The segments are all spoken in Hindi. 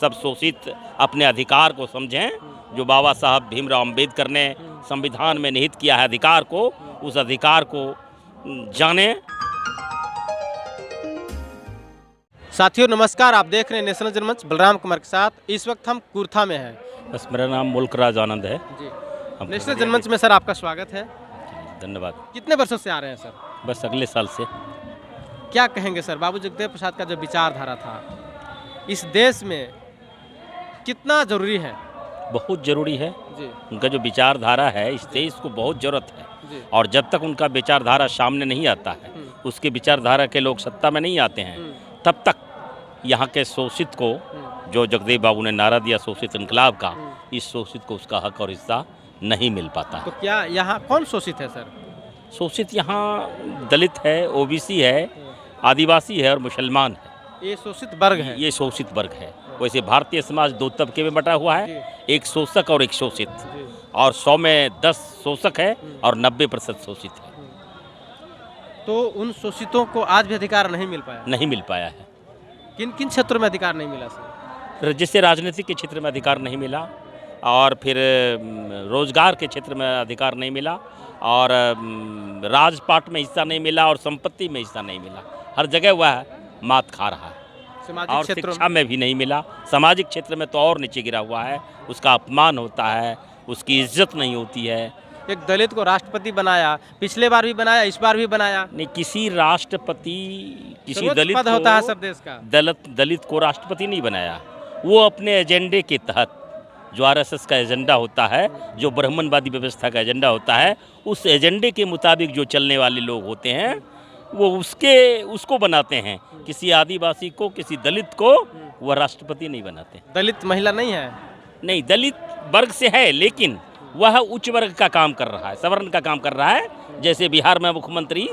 सब शोषित अपने अधिकार को समझें। जो बाबा साहब भीमराव अम्बेडकर ने संविधान में निहित किया है अधिकार को, उस अधिकार को जानें। साथियों नमस्कार, आप देख रहे हैं नेशनल जनमंच बलराम कुमार के साथ। इस वक्त हम कुर्था में हैं। बस मेरा नाम मुल्कराज आनंद है जी, नेशनल जनमंच में सर आपका स्वागत है। धन्यवाद। कितने वर्षों से आ रहे हैं सर? बस अगले साल से। क्या कहेंगे सर, बाबू जगदेव प्रसाद का जो विचारधारा था इस देश में कितना जरूरी है? बहुत ज़रूरी है जी उनका जो विचारधारा है, इस देश को बहुत ज़रूरत है। जी और जब तक उनका विचारधारा सामने नहीं आता है, उसके विचारधारा के लोग सत्ता में नहीं आते हैं, तब तक यहाँ के शोषित को, जो जगदेव बाबू ने नारा दिया शोषित इनकलाब का, इस शोषित को उसका हक और हिस्सा नहीं मिल पाता है। तो क्या यहाँ कौन शोषित है सर? शोषित यहाँ दलित है, ओबीसी है, आदिवासी है और मुसलमान है। ये शोषित वर्ग है। ये शोषित वर्ग है। वैसे भारतीय समाज दो तबके में बटा हुआ है, एक शोषक और एक शोषित। और 100 में 10 शोषक है और 90% शोषित है। तो उन शोषितों को आज भी अधिकार नहीं मिल पाया? नहीं मिल पाया है। किन किन क्षेत्रों में अधिकार नहीं मिला सर? जिससे राजनीति के क्षेत्र में अधिकार नहीं मिला, और फिर रोजगार के क्षेत्र में अधिकार नहीं मिला, और राजपाट में हिस्सा नहीं मिला, और संपत्ति में हिस्सा नहीं मिला। हर जगह वह मात खा रहा है। और शिक्षा में भी नहीं मिला। सामाजिक क्षेत्र में तो और नीचे गिरा हुआ है। उसका अपमान होता है, उसकी इज्जत नहीं होती है। एक दलित को राष्ट्रपति बनाया, पिछले बार भी बनाया, इस बार भी बनाया। नहीं, किसी राष्ट्रपति किसी दलित पद होता है सब देश का। दलित को राष्ट्रपति नहीं बनाया। वो अपने एजेंडे के तहत, जो आरएसएस का एजेंडा होता है, जो ब्राह्मणवादी व्यवस्था का एजेंडा होता है, उस एजेंडे के मुताबिक जो चलने वाले लोग होते हैं, वो उसको बनाते हैं। किसी आदिवासी को, किसी दलित को वह राष्ट्रपति नहीं बनाते। दलित महिला नहीं है? नहीं, दलित वर्ग से है, लेकिन वह उच्च वर्ग का काम कर रहा है, सवर्ण का काम कर रहा है। जैसे बिहार में मुख्यमंत्री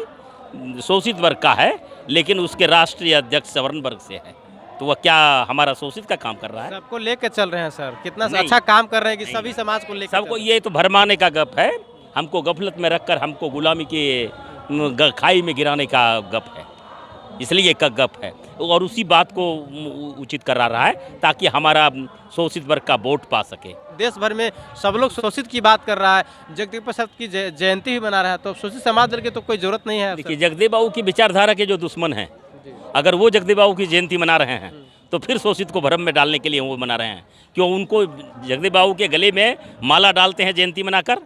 शोषित वर्ग का है, लेकिन उसके राष्ट्रीय अध्यक्ष सवर्ण वर्ग से है, तो वह क्या हमारा शोषित का काम कर रहा है? सबको लेके चल रहे हैं सर। कितना अच्छा काम कर रहे हैं कि सभी समाज को लेकर सबको। ये तो भरमाने का गप है। हमको गफलत में रखकर हमको गुलामी के खाई में गिराने का गप है, इसलिए का गप है। और उसी बात को उचित करा रहा है ताकि हमारा शोषित वर्ग का वोट पा सके। देश भर में सब लोग शोषित की बात कर रहा है, जगदेव प्रसाद की जयंती भी मना रहा है, तो शोषित समाज के तो कोई जरूरत नहीं है। देखिए, जगदेव बाबू की विचारधारा के जो दुश्मन हैं, अगर वो जगदेव बाबू की जयंती मना रहे हैं तो फिर शोषित को भ्रम में डालने के लिए वो मना रहे हैं। क्यों? उनको जगदेव बाबू के गले में माला डालते हैं जयंती मनाकर,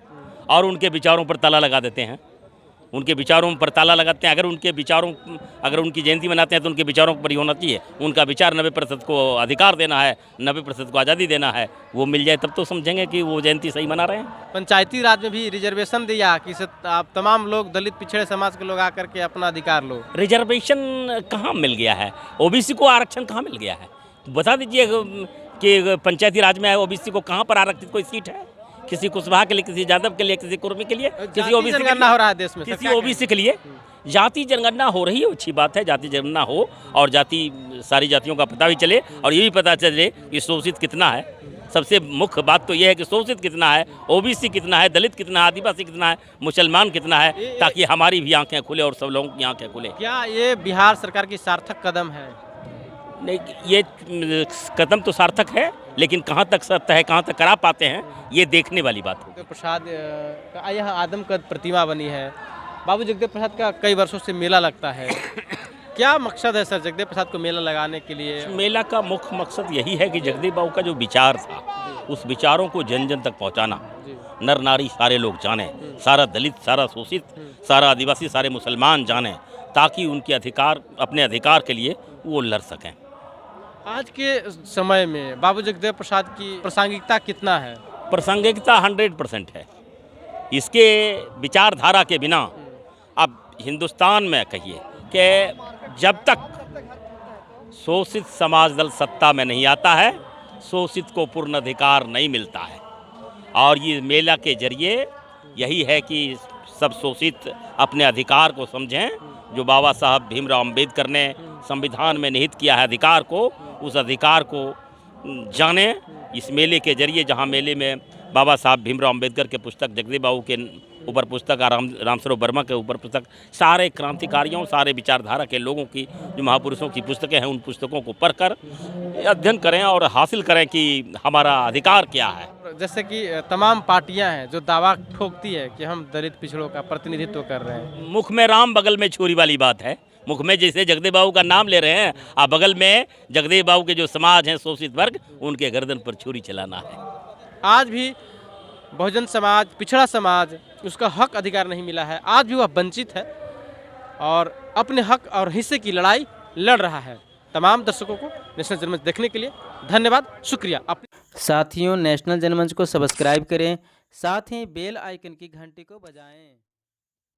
और उनके विचारों पर ताला लगा देते हैं। उनके विचारों पर ताला लगाते हैं। अगर उनकी जयंती मनाते हैं तो उनके विचारों पर ही होना चाहिए। उनका विचार 90% को अधिकार देना है, 90% को आज़ादी देना है। वो मिल जाए तब तो समझेंगे कि वो जयंती सही मना रहे हैं। पंचायती राज में भी रिजर्वेशन दिया कि आप तमाम लोग, दलित पिछड़े समाज के लोग आकर के अपना अधिकार लो। रिजर्वेशन कहाँ मिल गया है? ओबीसी को आरक्षण कहाँ मिल गया है? बता दीजिए कि पंचायती राज में ओबीसी को कहाँ पर आरक्षित कोई सीट है? किसी कुशवाहा के लिए, किसी यादव के लिए, किसी कुर्मी के लिए, किसी ओबीसी जनगणना हो रहा है देश में, किसी ओबीसी के लिए जाति जनगणना हो रही है। अच्छी बात है, जाति जनगणना हो और सारी जातियों का पता भी चले, और ये भी पता चले कि शोषित कितना है। सबसे मुख्य बात तो ये है कि शोषित कितना है, ओबीसी कितना है, दलित कितना है, आदिवासी कितना है, मुसलमान कितना है, ताकि हमारी भी आंखें खुले और सब लोगों की आंखें खुले। क्या ये बिहार सरकार की सार्थक कदम है? नहीं, ये कदम तो सार्थक है, लेकिन कहाँ तक सत्य है, कहाँ तक करा पाते हैं, ये देखने वाली बात है। जगदेव प्रसाद का यह आदमकद प्रतिमा बनी है। बाबू जगदेव प्रसाद का कई वर्षों से मेला लगता है। क्या मकसद है सर जगदेव प्रसाद को मेला लगाने के लिए? मेला का मुख्य मकसद यही है कि जगदेव बाबू का जो विचार था, उस विचारों को जन जन तक पहुँचाना। नर नारी सारे लोग जाने, सारा दलित, सारा शोषित, सारा आदिवासी, सारे मुसलमान जाने, ताकि उनके अपने अधिकार के लिए वो लड़ सकें। आज के समय में बाबू जगदेव प्रसाद की प्रासंगिकता कितना है? प्रासंगिकता 100% है। इसके विचारधारा के बिना अब हिंदुस्तान में कहिए कि जब तक शोषित समाज दल सत्ता में नहीं आता है, शोषित को पूर्ण अधिकार नहीं मिलता है। और ये मेला के जरिए यही है कि सब शोषित अपने अधिकार को समझें। जो बाबा साहब भीमराव अम्बेडकर ने संविधान में निहित किया है अधिकार को, उस अधिकार को जानें। इस मेले के जरिए, जहाँ मेले में बाबा साहब भीमराव अंबेडकर के पुस्तक, जगदेव बाबू के ऊपर पुस्तक और रामस्वरूप वर्मा के ऊपर पुस्तक, सारे क्रांतिकारियों, सारे विचारधारा के लोगों की जो महापुरुषों की पुस्तकें हैं, उन पुस्तकों को पढ़कर अध्ययन करें और हासिल करें कि हमारा अधिकार क्या है। जैसे कि तमाम पार्टियां हैं जो दावा ठोकती है कि हम दलित पिछड़ों का प्रतिनिधित्व कर रहे हैं। मुख में राम बगल में छुरी वाली बात है। मुख में जैसे जगदेव बाबू का नाम ले रहे हैं, आप बगल में जगदेव बाबू के जो समाज हैं, शोषित वर्ग, उनके गर्दन पर छुरी चलाना है। आज भी बहुजन समाज, पिछड़ा समाज, उसका हक अधिकार नहीं मिला है। आज भी वह वंचित है और अपने हक और हिस्से की लड़ाई लड़ रहा है। तमाम दर्शकों को नेशनल जनमंच देखने के लिए धन्यवाद, शुक्रिया। साथियों, नेशनल जनमंच को सब्सक्राइब करें, साथ ही बेल आइकन की घंटी को बजाएं।